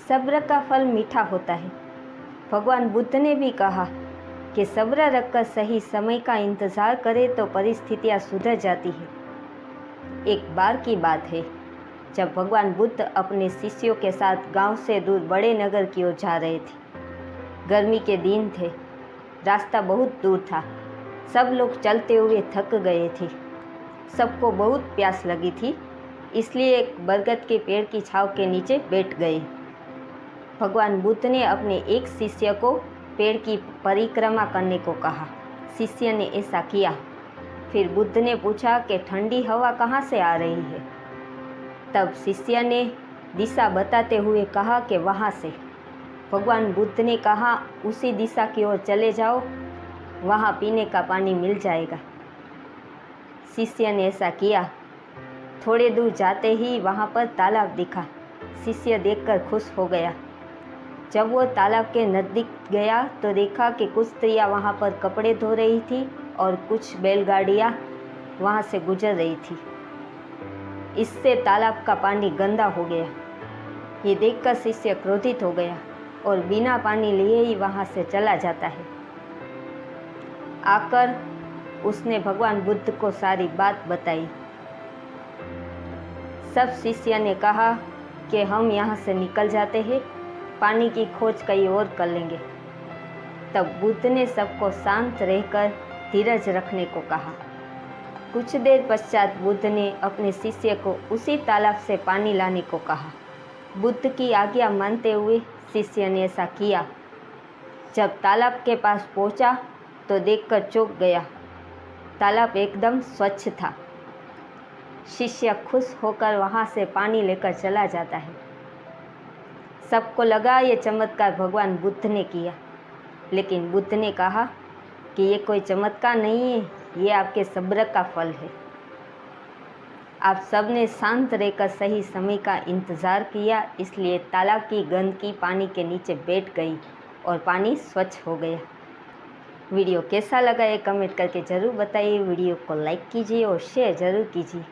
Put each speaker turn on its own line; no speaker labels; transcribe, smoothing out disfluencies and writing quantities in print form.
सब्र का फल मीठा होता है। भगवान बुद्ध ने भी कहा कि सब्र रखकर सही समय का इंतज़ार करे तो परिस्थितियाँ सुधर जाती है। एक बार की बात है जब भगवान बुद्ध अपने शिष्यों के साथ गांव से दूर बड़े नगर की ओर जा रहे थे। गर्मी के दिन थे, रास्ता बहुत दूर था, सब लोग चलते हुए थक गए थे। सबको बहुत प्यास लगी थी, इसलिए एक बरगद के पेड़ की छांव के नीचे बैठ गए। भगवान बुद्ध ने अपने एक शिष्य को पेड़ की परिक्रमा करने को कहा। शिष्य ने ऐसा किया। फिर बुद्ध ने पूछा कि ठंडी हवा कहाँ से आ रही है। तब शिष्य ने दिशा बताते हुए कहा कि वहाँ से। भगवान बुद्ध ने कहा, उसी दिशा की ओर चले जाओ, वहाँ पीने का पानी मिल जाएगा। शिष्य ने ऐसा किया। थोड़े दूर जाते ही वहाँ पर तालाब दिखा। शिष्य देखकर खुश हो गया। जब वो तालाब के नज़दीक गया तो देखा कि कुछ स्त्रियाँ वहाँ पर कपड़े धो रही थी और कुछ बैलगाड़ियाँ वहाँ से गुजर रही थी। इससे तालाब का पानी गंदा हो गया। ये देखकर शिष्य क्रोधित हो गया और बिना पानी लिए ही वहाँ से चला जाता है। आकर उसने भगवान बुद्ध को सारी बात बताई। सब शिष्य ने कहा कि हम यहाँ से निकल जाते हैं, पानी की खोज कहीं और कर लेंगे। तब बुद्ध ने सबको शांत रहकर धीरज रखने को कहा। कुछ देर पश्चात बुद्ध ने अपने शिष्य को उसी तालाब से पानी लाने को कहा। बुद्ध की आज्ञा मानते हुए शिष्य ने ऐसा किया। जब तालाब के पास पहुंचा तो देखकर चौंक गया। तालाब एकदम स्वच्छ था। शिष्य खुश होकर वहां से पानी लेकर चला जाता है। सबको लगा ये चमत्कार भगवान बुद्ध ने किया, लेकिन बुद्ध ने कहा कि ये कोई चमत्कार नहीं है, ये आपके सब्र का फल है। आप सब ने शांत रहकर सही समय का इंतज़ार किया, इसलिए तालाब की गंदगी पानी के नीचे बैठ गई और पानी स्वच्छ हो गया। वीडियो कैसा लगा ये कमेंट करके ज़रूर बताइए। वीडियो को लाइक कीजिए और शेयर ज़रूर कीजिए।